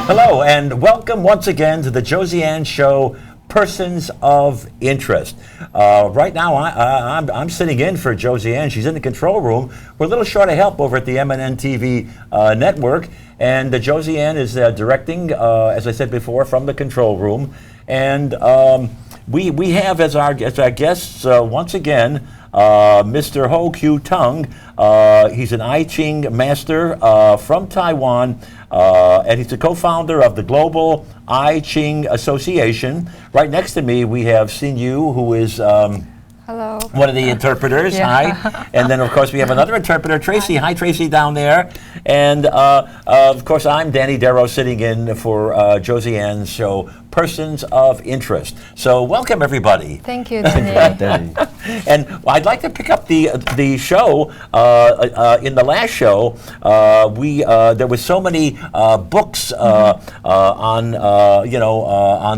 Hello, and welcome once again to the Josiane Show, Persons of Interest. Right now, I'm sitting in for Josiane. She's in the control room. We're a little short of help over at the MNN TV network, and Josiane is directing, as I said before, from the control room. And we have as our guests once again Mr. Ho Q Tung. He's an I Ching master from Taiwan, and he's the co-founder of the Global I Ching Association. Right next to me, we have Xin Yu, who is hello. One of the interpreters. Yeah. Hi. And then, of course, we have another interpreter, Tracy. Hi, Tracy, down there. And, of course, I'm Danny Darrow, sitting in for Josiane's show, Persons of Interest. So welcome, everybody. Thank you, Danny. And I'd like to pick up the show. In the last show, there was so many books on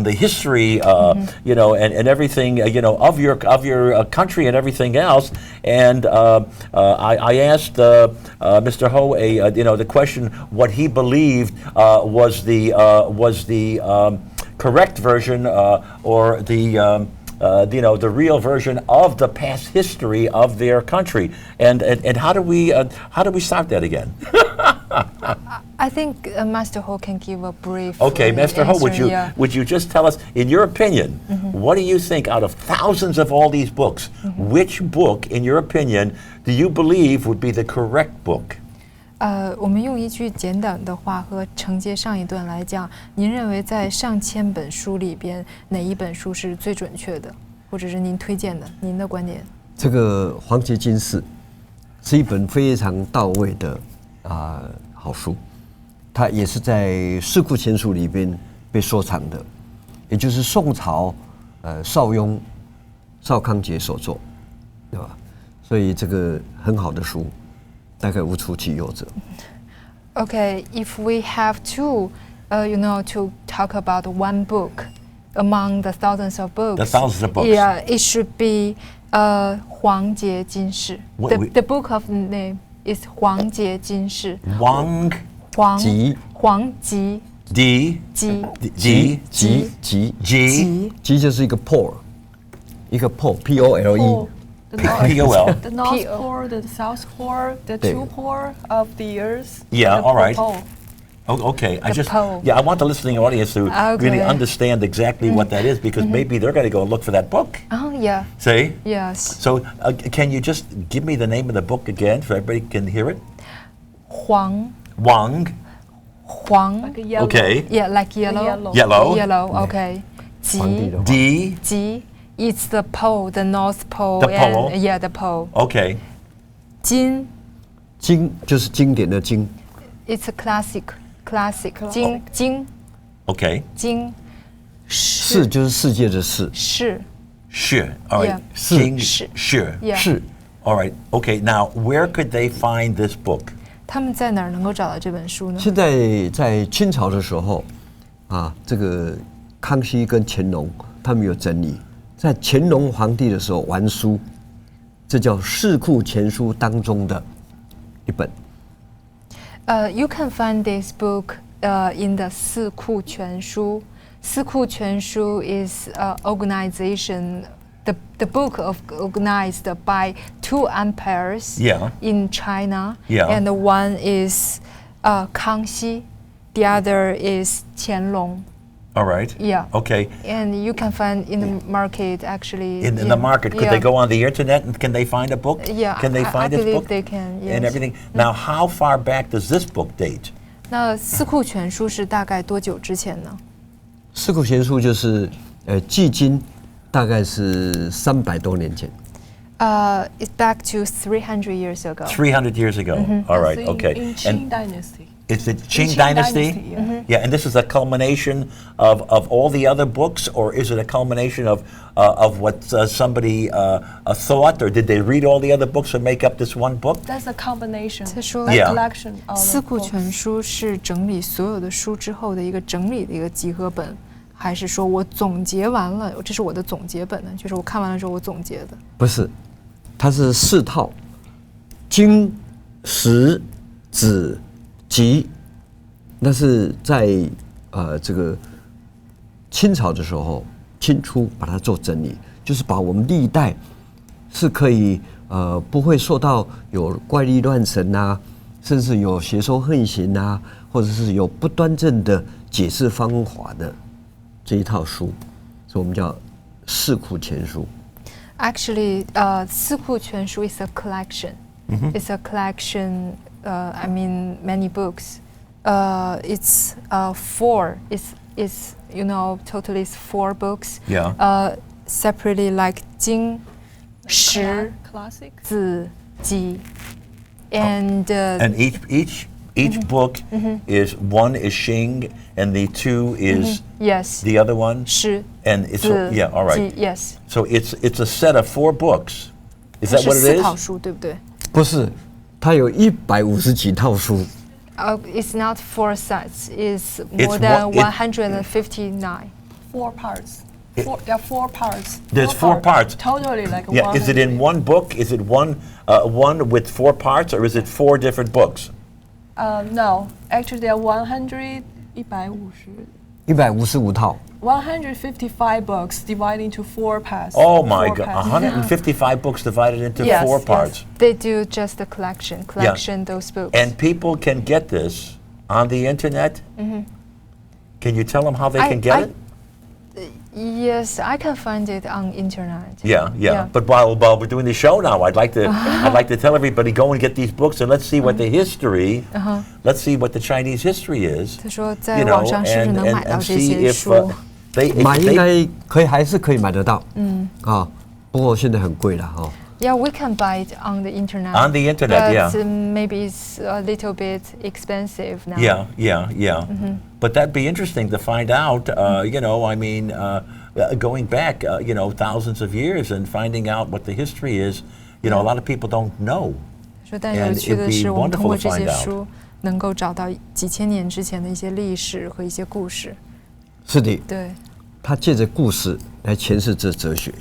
the history, and everything, of your country and everything else. And I asked Mr. Ho the question what he believed was the correct version or the real version of the past history of their country, and how do we start that again? I think Master Ho can give a brief. Okay, Master Ho, answer, would you just tell us, in your opinion, what do you think out of thousands of all these books, which book, in your opinion, do you believe would be the correct book? 我们用一句简短的话和承接上一段来讲，您认为在上千本书里边，哪一本书是最准确的，或者是您推荐的？您的观点？这个《黄杰金氏》是一本非常到位的好书，它也是在《四库全书》里边被收藏的，也就是宋朝邵雍、邵康节所作，对吧？所以这个很好的书。大概无出其右者。Okay, if we have to talk about one book among the thousands of books. The thousands of books. Yeah, it should be 黄杰金氏. The book of name is 黄杰金氏. 黄吉 D 吉就是一个 pole， 一个 pole P-O-L. The North Pole, the South Pole, the two pole of the Earth. Yeah, all right. Pole. Oh, okay. Pole. I want the listening audience to really understand exactly what that is, because maybe they're going to go look for that book. Oh, yeah. See? Yes. So, can you just give me the name of the book again so everybody can hear it? 黄 Like a yellow. Okay. Yeah, like yellow. Yellow. Okay. D. It's the pole, the North Pole. The pole? And, the pole. Okay. 金就是经典的经。It's a classic. 金 Okay. 金世就是世界的世。世 All right. Yeah. 世 Yeah. All right. Okay. Now, where could they find this book? 他们在哪儿能够找到这本书呢？现在在清朝的时候，这个康熙跟乾隆他们有整理，在乾隆皇帝的时候完书，这叫《四库全书》当中的一本。You can find this book in the 四库全书. 四库全书 is organization, the book organized by two empires in China. And one is Kangxi, the other is Qianlong. All right. Yeah. Okay. And you can find in the market actually. In the market, could they go on the internet and can they find a book? Yeah. Can they find this book? They can. Yes. And everything. Now, how far back does this book date? 那四库全书是大概多久之前呢？四库全书就是距今大概是300多年前。It's back to 300 years ago. 300 years ago. All right. Okay. In Qing Dynasty. It's the Qing Dynasty? Yeah, and this is a culmination of all the other books, or is it a culmination of what somebody thought, or did they read all the other books and make up this one book? That's a combination. 他说 a collection of 四库 books. 全书是整理所有的书之后的一个整理的一个集合本，还是说我总结完了，这是我的总结本呢？就是我看完了之后我总结的？不是，它是4套，经、史、子、集，那是在这个清朝的时候，清初把它做整理，就是把我们历代是可以不会受到有怪力乱神啊，甚至有邪说横行啊，或者是有不端正的解释方法的这一套书，所以我们叫四库全书。Actually, 四库全书 is a collection. It's a collection. I mean, many books. It's four. It's totally is 4 books. Yeah. Separately like 经、诗、 classic. 子、集 and each book is one is Xing and the 2 is yes. the other one. 诗 And it's 子 yeah, all right. 集 yes. So it's a set of 4 books. Is 它 that 是 what it 4 套 is? 书，对不对？不是，它有150几套书。It's not 4 sets. It's It's more than one- it- 159. 4 parts. There are 4 parts. There's 4 parts. Totally like Yeah, is it in 100. one book? Is it one with 4 parts, or is it 4 different books? No, actually there are 150. 155套。155 books divided into 4 parts. Oh my 4 God! parts. 155 books divided into Yes, 4 yes. parts. They do just a collection those books. And people can get this on the internet. Can you tell them how they can get it? Yes, I can find it on internet. Yeah. But while we're doing the show now, I'd like to tell everybody, go and get these books and let's see what the history, let's see what the Chinese history is. 他说在网上是不是能买到这些书？ 买应该可以，还是可以买得到。不过现在很贵了哈。Yeah, we can buy it on the internet. On the internet, but yeah. Maybe it's a little bit expensive now. Yeah. But that'd be interesting to find out. Going back, thousands of years and finding out what the history is. A lot of people don't know. 说，但有趣的 And it'd 是， be 我们通过 wonderful 这 to 些 find out. 书能够找到几千年之前的一些历史和一些故事。是的，对，他借着故事来诠释这哲学。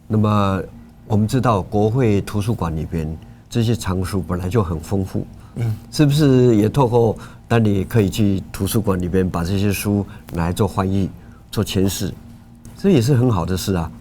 那么我们知道，国会图书馆里边这些藏书本来就很丰富，是不是也透过当你可以去图书馆里边把这些书拿来做翻译、做诠释，这也是很好的事啊。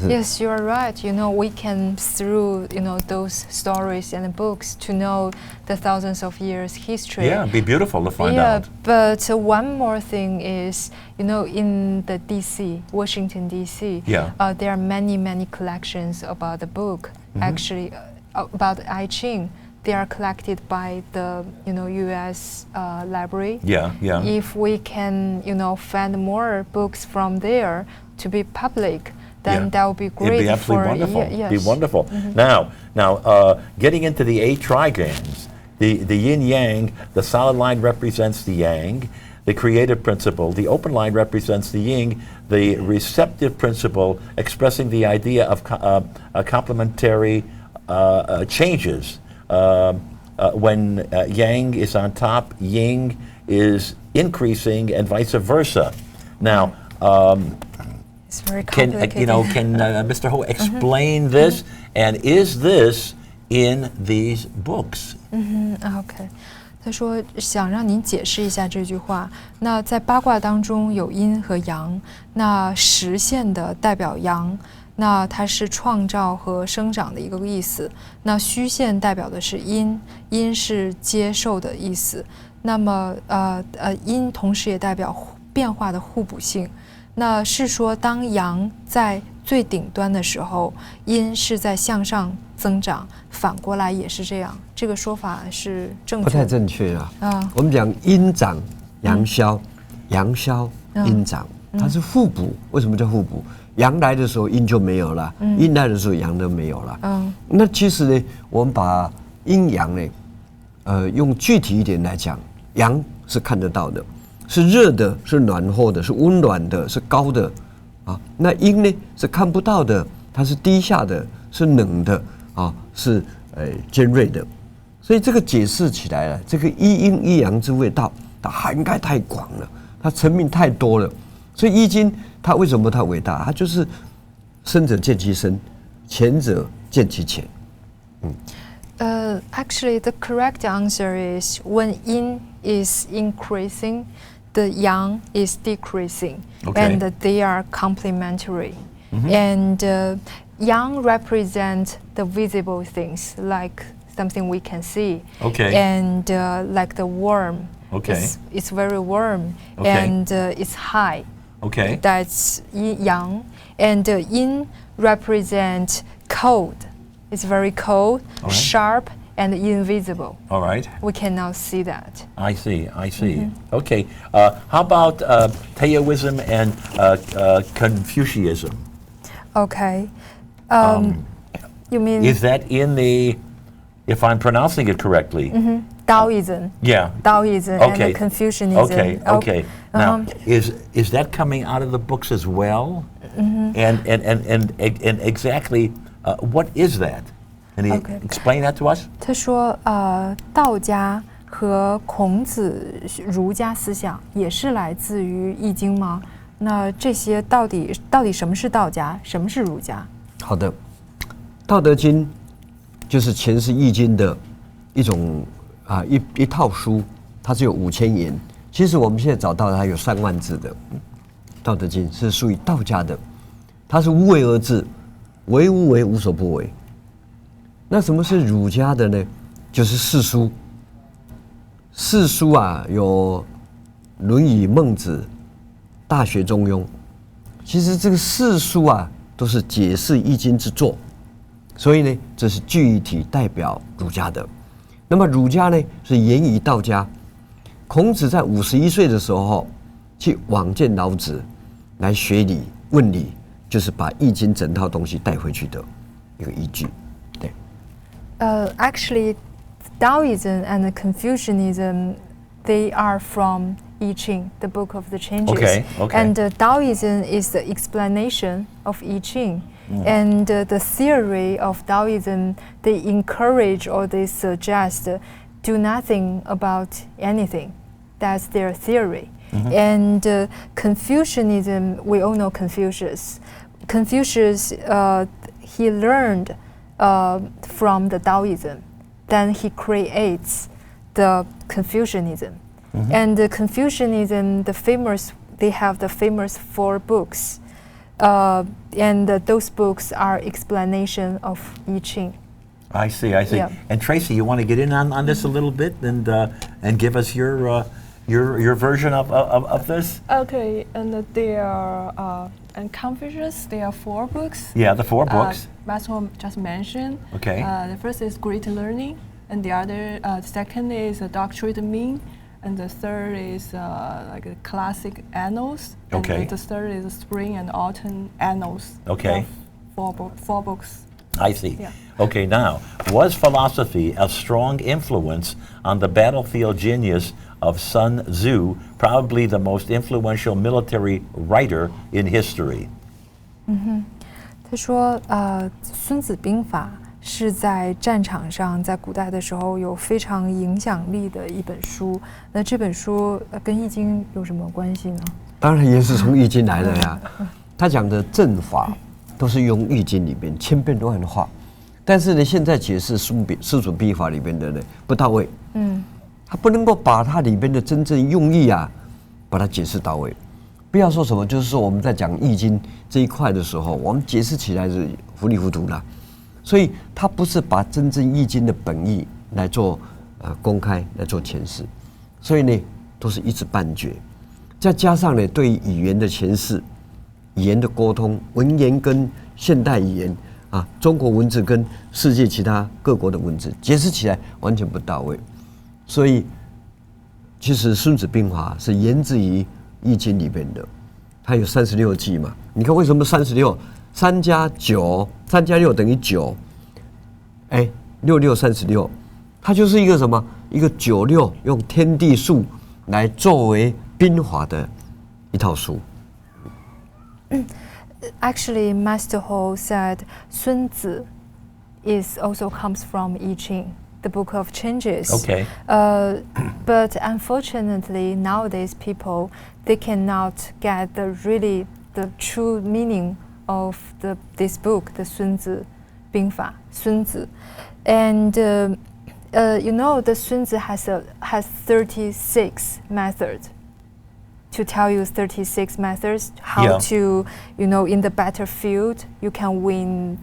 Yes, you are right. We can through those stories and books to know the thousands of years history. Yeah, it'd be beautiful to find Yeah, out. but one more thing is, in the D.C., Washington D.C. Yeah. There are many collections about the book. Actually, about I Ching. They are collected by the U.S. Library. Yeah. If we can find more books from there to be public, then that would be great. It'd be absolutely wonderful. Yes. Be wonderful. Now, getting into the 8 trigrams, the yin yang, the solid line represents the yang, the creative principle. The open line represents the yin, the receptive principle, expressing the idea of complementary changes. When yang is on top, yin is increasing, and vice versa. Now. It's very Can complicated. Mr. Ho explain this? And is this in these books? OK， 他说想让您解释一下这句话。那在八卦当中有阴和阳，那实现的代表阳，那它是创造和生长的一个意思。那虚线代表的是阴，阴是接受的意思。那么阴同时也代表变化的互补性。那是说，当阳在最顶端的时候，阴是在向上增长，反过来也是这样。这个说法是正确的？不太正确啊。我们讲阴长阳消，阳消阴长，它是互补。为什么叫互补？阳来的时候阴就没有了，阴来的时候阳都没有了。那其实呢，我们把阴阳呢，用具体一点来讲，阳是看得到的。是热的，是暖和的，是温暖的，是高的，那阴呢是看不到的，它是低下的，是冷的，是尖锐的，所以这个解释起来了，这个一阴一阳之谓道，它涵盖太广了，它层面太多了，所以易经它为什么它伟大？它就是深者见其深，浅者见其浅。Actually, the correct answer is when yin is increasing. the yang is decreasing, Okay. and they are complementary. And yang represent the visible things, like something we can see. Okay. And like the worm. Okay. It's very warm. Okay. And it's high. Okay. That's yang. And yin represent cold. It's very cold, All right. sharp, and invisible. All right. We cannot see that. I see. Okay. How about Taoism and Confucianism? Okay. You mean Is that in the, if I'm pronouncing it correctly? Taoism? Yeah. Taoism Okay. and Confucianism. Okay. Now, is that coming out of the books as well? And exactly what is that? Can you Okay. explain that to us? 他说，道家和孔子、儒家思想也是来自于《易经》吗？那这些到底什么是道家，什么是儒家？好的，《道德经》就是诠释《易经》的一种一套书，它只有5000言。其实我们现在找到它有3万字的《道德经》是属于道家的，它是无为而治，为无为，无所不为。那什么是儒家的呢？就是四书。四书有《论语》《孟子》《大学》《中庸》。其实这个四书都是解释《易经》之作，所以呢，这是具体代表儒家的。那么儒家呢，是源于道家。孔子在51岁的时候去往见老子，来学礼问礼，就是把《易经》整套东西带回去的一个依据。对。Actually, Taoism and Confucianism, they are from I Ching, the book of the changes. Okay. And Taoism is the explanation of I Ching. And the theory of Taoism, they encourage or they suggest do nothing about anything. That's their theory. And Confucianism, we all know Confucius. Confucius, he learned from the Taoism. Then he creates the Confucianism. And the Confucianism, they have the famous 4 books. And those books are explanation of I Ching. I see. Yeah. And Tracy, you want to get in on this a little bit and give us your version of this? Okay, and there are and Confucius. There are 4 books. Yeah, the 4 books. Maxwell just mentioned. Okay. The first is Great Learning, and the second is Doctrine Mean, and the third is like the Classic Annals. Okay. And the third is Spring and Autumn Annals. Okay. 4 books. I see. Yeah. Okay, now, was philosophy a strong influence on the battlefield genius of Sun Tzu, probably the most influential military writer in history? 他说，《孙子兵法》是在战场上，在古代的时候有非常影响力的一本书。那这本书跟《易经》有什么关系呢？当然也是从《易经》来的呀。他讲的阵法都是用《易经》里边千变万化，但是呢，现在解释《孙子兵法》里边的呢不到位。他不能够把它里边的真正用意把它解释到位。不要说什么，就是说我们在讲《易经》这一块的时候，我们解释起来是糊里糊涂啦。所以他不是把真正《易经》的本意来做公开来做诠释，所以呢都是一知半解。再加上呢对语言的诠释、语言的沟通、文言跟现代语言中国文字跟世界其他各国的文字解释起来完全不到位。所以其实《孙子兵法》是源自于《易经》里边的，它有36计嘛。你看为什么36？3加9，3加6等于9，6 6 36，它就是一个什么？一个96，用天地数来作为兵法的一套书。Actually, Master Ho said 孙子 also comes from I Ching, the book of changes. Okay. But unfortunately, nowadays people they cannot get the true meaning of this book, the 孙子兵法, 孙子. And the 孙子has 36 methods. to tell you 36 methods how Yeah. to, in the battlefield, you can win,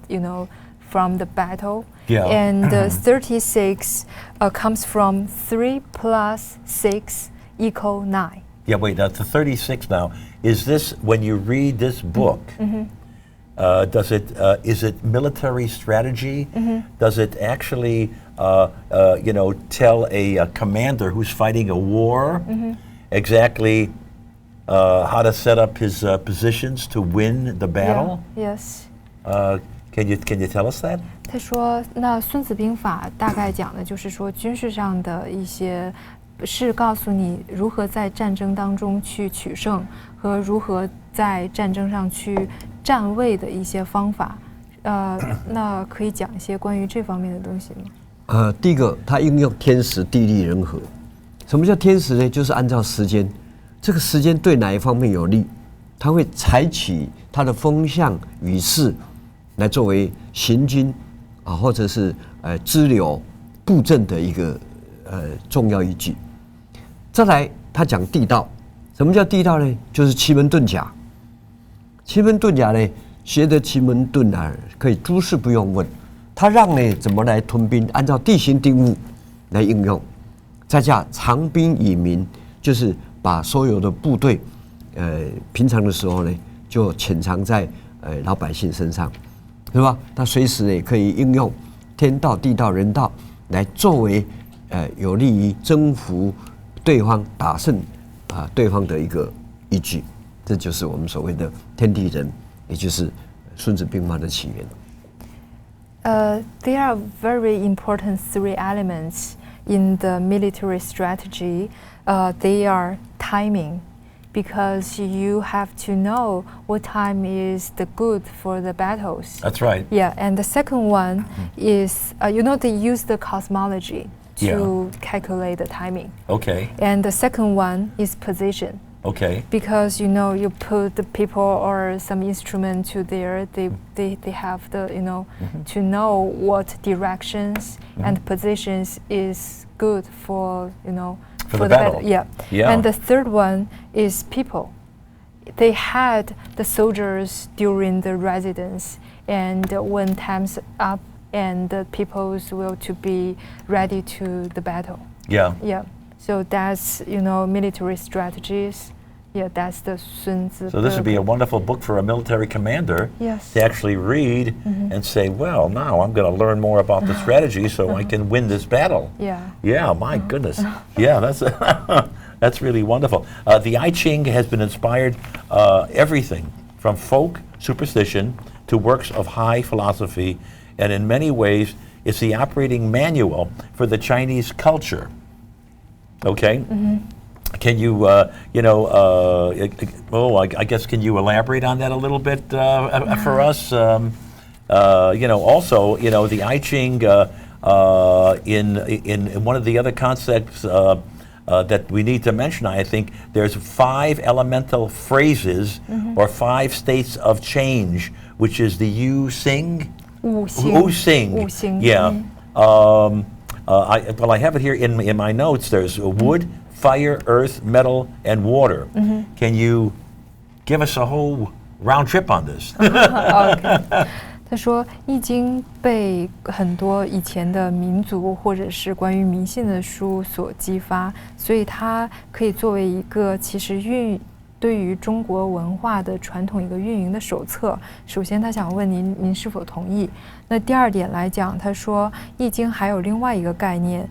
from the battle. Yeah. And 36 comes from 3 plus 6 equal 9. Yeah, wait, that's the 36 now. Is this, when you read this book, is it military strategy? Does it actually, tell a commander who's fighting a war exactly how to set up his positions to win the battle? Yeah. Yes. Can you tell us that? 他说，那《孙子兵法》大概讲的就是说，军事上的一些是告诉你如何在战争当中去取胜，和如何在战争上去站位的一些方法。那可以讲一些关于这方面的东西吗？第一个，它应用天时地利人和。什么叫天时呢？就是按照时间，这个时间对哪一方面有利，它会采取它的风向雨势来作为行军或者是支流布阵的一个重要依据。再来，他讲地道，什么叫地道呢？就是奇门遁甲。奇门遁甲呢，学得奇门遁啊，可以诸事不用问。他让呢怎么来屯兵，按照地形地物来应用。再加藏兵以民，就是把所有的部队，平常的时候呢，就潜藏在老百姓身上，是吧？他随时呢可以应用天道、地道、人道来作为有利于征服对方、打胜对方的一个依据。这就是我们所谓的天地人，也就是《孙子兵法》的起源。There are very important 3 elements in the military strategy. They are timing, because you have to know what time is the good for the battles. That's right. Yeah, and the second one is, they use the cosmology to calculate the timing. Okay. And the second one is position. Okay. Because you put the people or some instrument to there, they have the to know what directions and positions is good for for the battle. Yeah. And the third one is people. They had the soldiers during the residence, and when time's up, and the peoples will to be ready to the battle. Yeah. Yeah. So that's military strategies. Yeah, that's the Sun Tzu. So this would be a wonderful book for a military commander Yes. to actually read and say, well, now I'm going to learn more about the strategy so I can win this battle. Yeah. Yeah, my goodness. Yeah, that's really wonderful. The I Ching has been inspired everything from folk superstition to works of high philosophy, and in many ways it's the operating manual for the Chinese culture. Okay? Can you, I guess, can you elaborate on that a little bit for us? Also, the I Ching, in one of the other concepts that we need to mention, I think, there's 5 elemental phrases or 5 states of change, which is the Yu Xing. Wu Xing. Yeah. I have it here in my notes. There's wood, fire, earth, metal, and water. Can you give us a whole round trip on this? Okay. 他说，《易经》被很多以前的民族或者是关于迷信的书所激发，所以它可以作为一个其实对于中国文化的传统一个运营的手册。首先，他想问您是否同意？那第二点来讲，他说《易经》还有另外一个概念，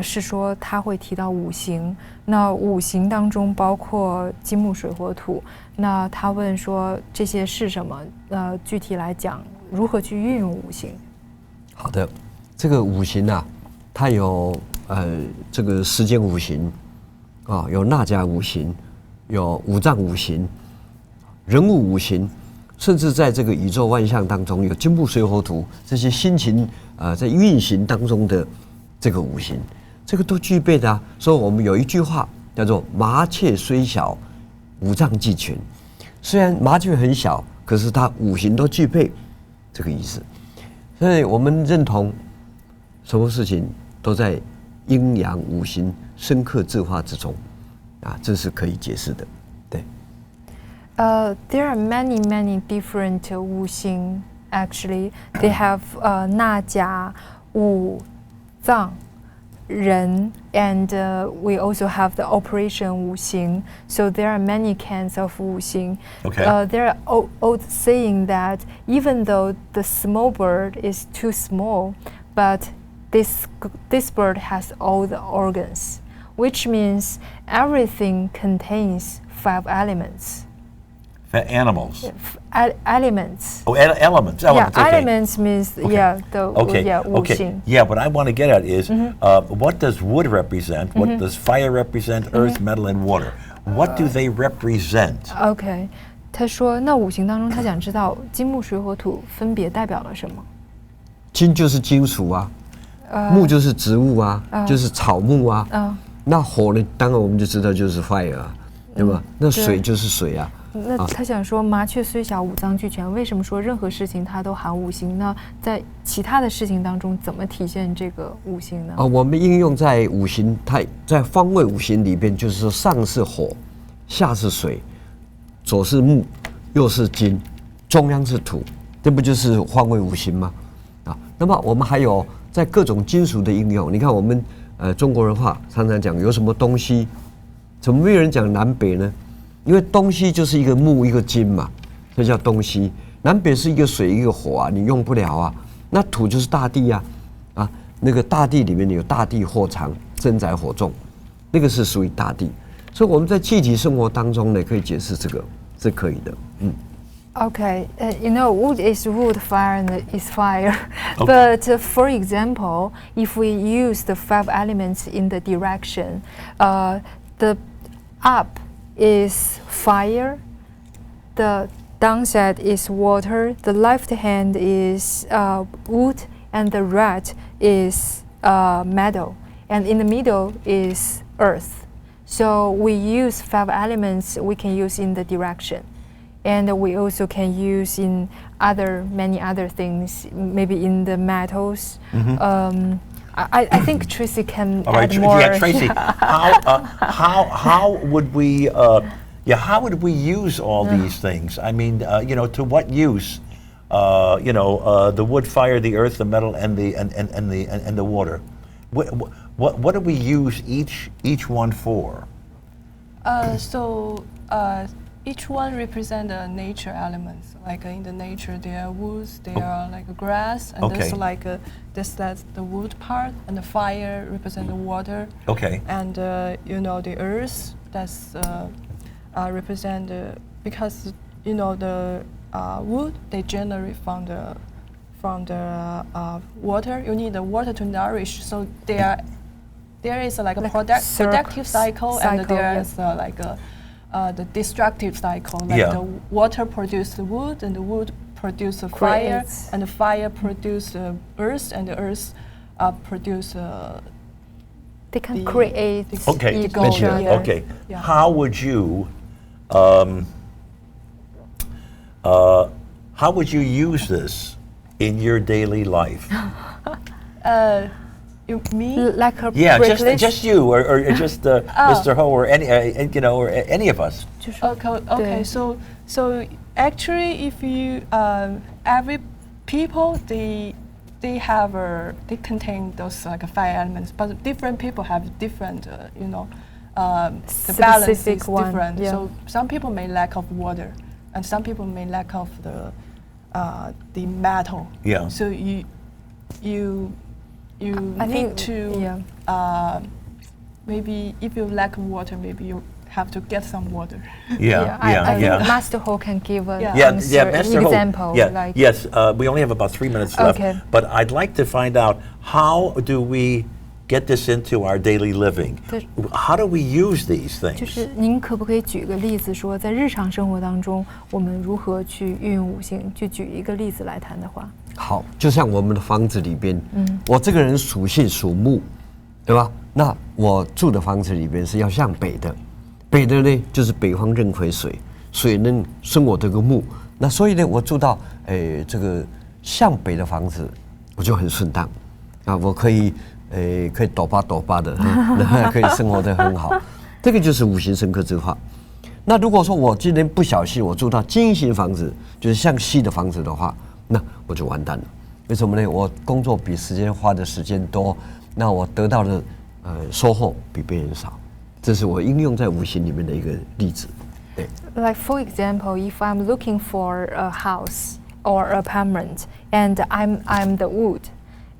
是说他会提到5行。那5行当中包括金木水火土。那他问说这些是什么？具体来讲，如何去运用5行？好的，这个5行啊，它有这个时间5行有纳甲5行，有五脏5行，人物5行，甚至在这个宇宙万象当中有金木水火土这些星行在运行当中的这个5行，这个都具备的所以我们有一句话叫做“麻雀虽小，五脏俱全”。虽然麻雀很小，可是它5行都具备，这个意思。所以我们认同，什么事情都在阴阳5行深刻自化之中，这是可以解释的。There are many different 五行 actually. They have 纳甲、五脏、人 and we also have the operation 五行. So there are many kinds of 五行. Okay. There are old saying that even though the small bird is too small, but this bird has all the organs, which means everything contains 5 elements. Animals. Elements. Oh, elements. Yeah, Okay. elements means Okay. Okay. 五行. Yeah, what I want to get at is what does wood represent? What does fire represent? Earth, metal, and water. What do they represent? OK， 他说那五行当中，他想知道金木水火土分别代表了什么？金就是金属啊，木就是植物啊，就是草木啊。那火呢？当然我们就知道就是 fire 啊，对吧？那水就是水啊。那他想说，麻雀虽小，五脏俱全。为什么说任何事情它都含五行？那在其他的事情当中，怎么体现这个五行呢？我们应用在五行，它在方位五行里边，就是说上是火，下是水，左是木，右是金，中央是土，这不就是方位五行吗？那么我们还有在各种金属的应用。你看我们中国人话常常讲有什么东西，怎么没有人讲南北呢？因为东西就是一个木一个金嘛，这叫东西。南北是一个水一个火啊，你用不了啊。那土就是大地啊，那个大地里面有大地或长，真载火种，那个是属于大地。所以我们在具体生活当中呢，可以解释这个是可以的。Okay, you know, wood is wood, fire is fire. Okay. But for example, if we use the 5 elements in the direction, the up is fire, the downside is water, the left hand is wood, and the right is metal, and in the middle is earth. So we use 5 elements we can use in the direction. And we also can use in many other things, maybe in the metals. I think Tracy can add more. Yeah, Tracy. How would we? How would we use all these things? I mean, to what use? The wood, fire, the earth, the metal, and the water. What do we use each one for? Each one represent the nature elements. Like in the nature, there are woods, there are like grass, and there's like that's the wood part, and the fire represent the water. Okay. And the earth that's represent because the wood they generate from the water. You need the water to nourish. So there is like a productive cycle, and there is the destructive cycle, like the water produces the wood, and the wood produces fire, and the fire produces the earth, and the earth produce. They can create. Okay. Okay. Yeah. How would you use this in your daily life? You mean? Like a just you, or just Mr. Ho, or any of us. Okay. So actually, if you every people they contain those like 5 elements, but different people have different the balance is different. Yeah. So some people may lack of water, and some people may lack of the metal. Yeah. So you I need think, to maybe if you lack water, maybe you have to get some water. I think Master Ho can give an Master Ho. example. Yes, we only have about 3 minutes left. Okay. But I'd like to find out, how do we get this into our daily living? How do we use these 就 things? 是您可不可以举个例子，说在日常生活当中，我们如何去运用五行？就举一个例子来谈的话。好，就像我们的房子里边，我这个人属性属木，对吧？那我住的房子里边是要向北的，北的呢就是北方壬癸水，水呢生我这个木，那所以呢我住到这个向北的房子，我就很顺当啊，我可以抖吧的，可以生活得很好，这个就是五行生克之化。那如果说我今天不小心我住到金型房子，就是向西的房子的话，那我就完蛋了。为什么呢？我工作比时间花的时间多，那我得到的收获比别人少。这是我应用在五行里面的一个例子。对。Like for example, if I'm looking for a house or apartment, and I'm the wood,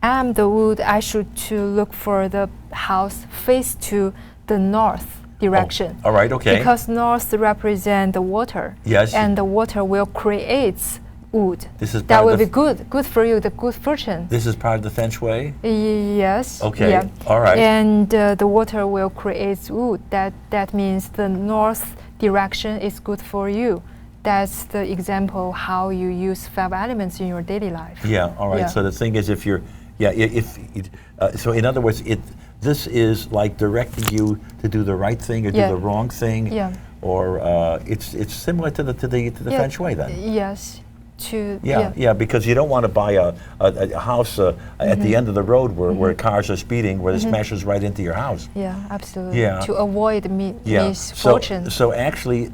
I should to look for the house face to the north direction. Oh, all right, okay. Because north represent the water. Yes. And the water will create wood. This is that will be good for you, the good fortune. This is part of the feng shui? Yes. Okay, yeah. all right. And the water will create wood. That means the north direction is good for you. That's the example how you use 5 elements in your daily life. Yeah, all right. Yeah. So the thing is, if you're, so in other words, this is like directing you to do the right thing or do the wrong thing. Yeah. Or it's similar to the feng shui then. Yes. Because you don't want to buy a house at the end of the road where cars are speeding, where it smashes right into your house. Yeah, absolutely. Yeah. To avoid misfortune. So actually,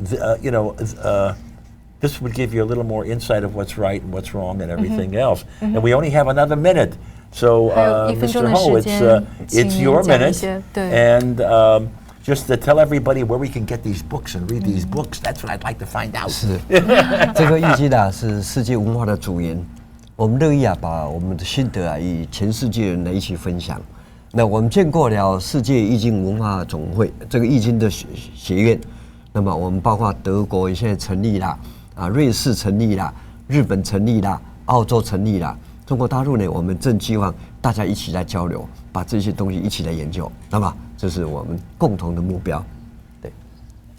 this would give you a little more insight of what's right and what's wrong and everything else. And we only have another minute. So, Mr. Ho, it's your minute. And just to tell everybody where we can get these books and read these books. That's what I'd like to find out. 是，这个易经啊是世界文化的主言，我们乐意啊把我们的心得啊与全世界人来一起分享。那我们建构了世界易经文化总会这个易经的学院，那么我们包括德国现在成立啦，瑞士成立啦，日本成立啦，澳洲成立啦，中国大陆呢，我们正希望大家一起来交流，把这些东西一起来研究，那么这是我们共同的目标。对。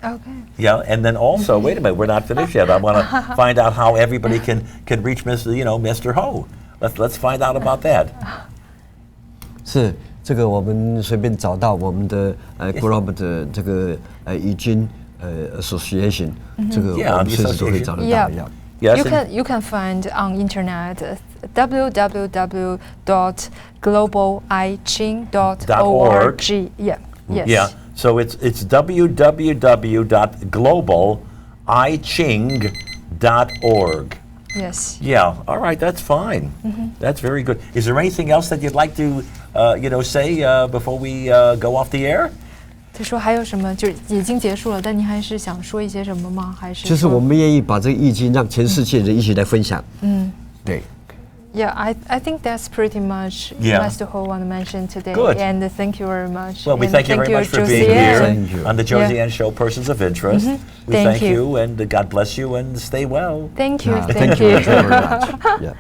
Okay. Yeah, and then also, wait a minute, we're not finished yet. I want to find out how everybody can reach Mr. Ho. Let's find out about that. 是这个，我们随便找到我们的Global 的这个易经Association， 这个我们随时都可以找得到。Yes, you can find on internet www.globaliching.org. Yeah. So it's www.globaliching.org. Yes. Yeah. All right. That's fine. That's very good. Is there anything else that you'd like to say before we go off the air? 他说还有什么？就已经结束了，但你还是想说一些什么吗？还是就是我们愿意把这个易经让全世界人一起来分享。对。Yeah, I think that's pretty much Mr. Ho want to mention today. Good. And thank you very much. Well, we thank you very much for being here on the Josiane Show, Persons of Interest. We thank you, and God bless you, and stay well. Thank you. Thank you very much. Yeah.